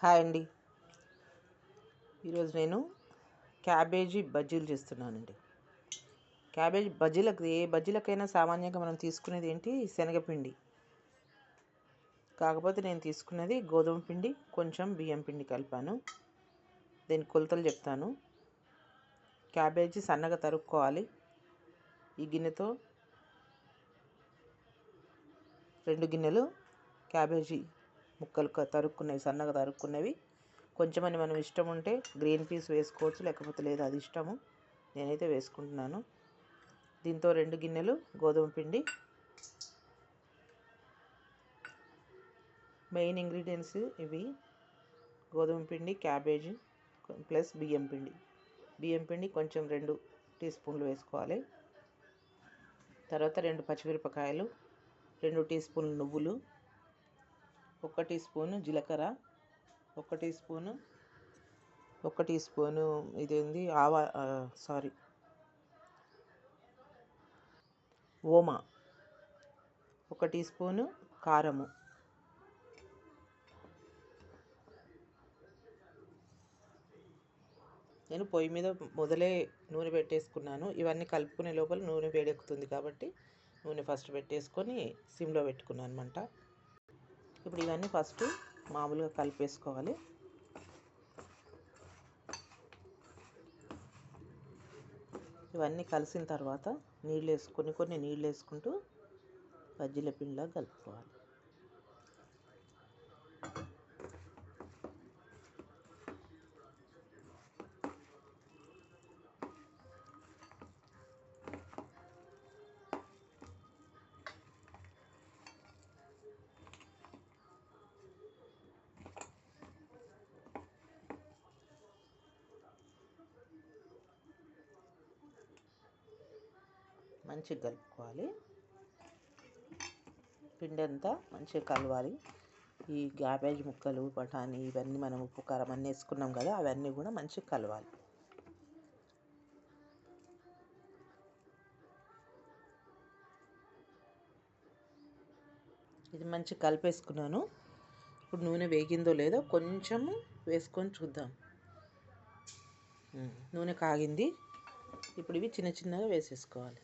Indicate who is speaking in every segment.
Speaker 1: Hi అండి. ఈరోజు నేను క్యాబేజీ బజ్జీలు చేస్తున్నానండి. క్యాబేజీ బజ్జీలకు ఏ బజ్జీలకైనా సామాన్యంగా మనం తీసుకునేది ఏంటి, శనగపిండి. కాకపోతే నేను తీసుకున్నది గోధుమ పిండి, కొంచెం బియ్యం పిండి కలిపాను. దీని కొలతలు చెప్తాను. క్యాబేజీ సన్నగా తరుక్కోవాలి. ఈ గిన్నెతో 2 గిన్నెలు క్యాబేజీ ముక్కలు తరుక్కునేవి, సన్నగా తరుక్కునేవి. కొంచెమని మనం ఇష్టం ఉంటే గ్రీన్ పీస్ వేసుకోవచ్చు, లేకపోతే లేదు, అది ఇష్టము. నేనైతే వేసుకుంటున్నాను. దీంతో 2 గిన్నెలు గోధుమ పిండి. మెయిన్ ఇంగ్రీడియంట్స్ ఇవి: గోధుమ పిండి, క్యాబేజీ ప్లస్ బియ్యం పిండి. బియ్యం పిండి కొంచెం 2 టీ స్పూన్లు వేసుకోవాలి. తర్వాత 2 పచ్చిమిరపకాయలు, 2 టీ స్పూన్లు నువ్వులు, 1 టీ స్పూను జీలకర్ర, 1 టీ స్పూను ఇదేంది ఓమా, 1 టీ స్పూను కారము. నేను పొయ్యి మీద మొదలే నూనె పెట్టేసుకున్నాను. ఇవన్నీ కలుపుకునే లోపల నూనె వేడెక్కుతుంది కాబట్టి నూనె ఫస్ట్ పెట్టేసుకొని సిమ్లో పెట్టుకున్నాను మంట. ఇప్పుడు ఇవన్నీ ఫస్ట్ మామూలుగా కలిపేసుకోవాలి. ఇవన్నీ కలిసిన తర్వాత కొన్ని నీళ్ళు వేసుకుంటూ బజ్జీల పిండిలా కలుపుకోవాలి. మంచిగా కలుపుకోవాలి. పిండి అంతా మంచిగా కలవాలి. ఈ క్యాబేజ్ ముక్కలు, బఠానీ ఇవన్నీ మనం ఉప్పు కారం అన్నీ వేసుకున్నాం కదా, అవన్నీ కూడా మంచిగా కలవాలి. ఇది మంచిగా కలిపేసుకున్నాను. ఇప్పుడు నూనె వేగిందో లేదో కొంచెం వేసుకొని చూద్దాం. నూనె కాగింది. ఇప్పుడు ఇవి చిన్న చిన్నగా వేసేసుకోవాలి.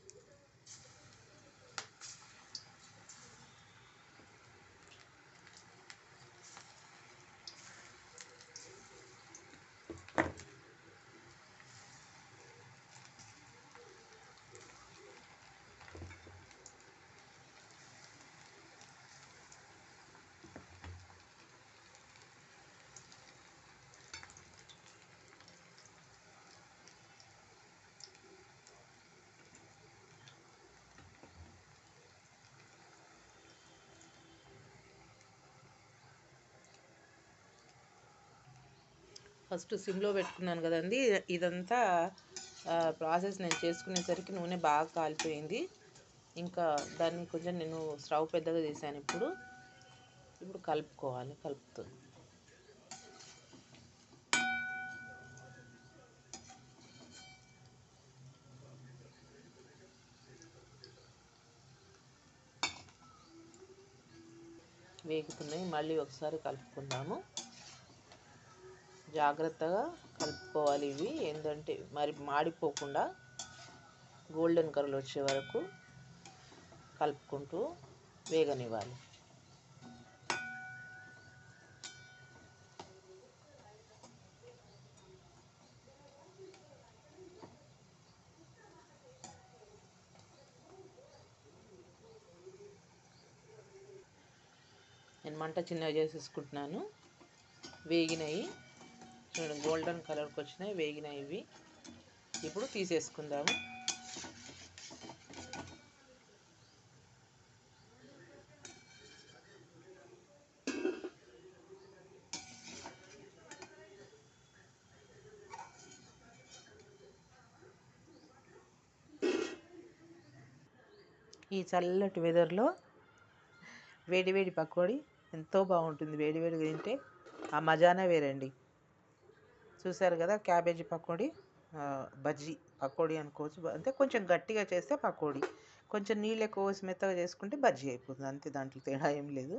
Speaker 1: ఫస్ట్ సిమ్లో పెట్టుకున్నాను కదండి. ఇదంతా ప్రాసెస్ నేను చేసుకునేసరికి నూనె బాగా కాలిపోయింది. ఇంకా దాన్ని కొంచెం నేను స్టవ్ పెద్దగా చేశాను. ఇప్పుడు కలుపుతుంది. వేగుతున్నాయి. మళ్ళీ ఒకసారి కలుపుకుందాము. జాగ్రత్తగా కలుపుకోవాలి. ఇవి ఏంటంటే మరి మాడిపోకుండా గోల్డెన్ కలర్ వచ్చే వరకు కలుపుకుంటూ వేగనివ్వాలి. నేను మంట చిన్నగా చేసేసుకుంటున్నాను. వేగినాయి చూడండి, గోల్డెన్ కలర్కి వచ్చినాయి, వేగినాయి ఇవి. ఇప్పుడు తీసేసుకుందాము. ఈ చల్లటి వెదర్లో వేడివేడి పకోడీ ఎంతో బాగుంటుంది. వేడివేడిగా తింటే ఆ మజానే వేరండి. చూసారు కదా, క్యాబేజీ పకోడీ, బజ్జీ పకోడీ అనుకోవచ్చు. అంటే కొంచెం గట్టిగా చేస్తే పకోడీ, కొంచెం నీళ్ళు ఎక్కువ వేసి మెత్తగా చేసుకుంటే బజ్జీ అయిపోతుంది. అంతే, దాంట్లో తేడా ఏం లేదు.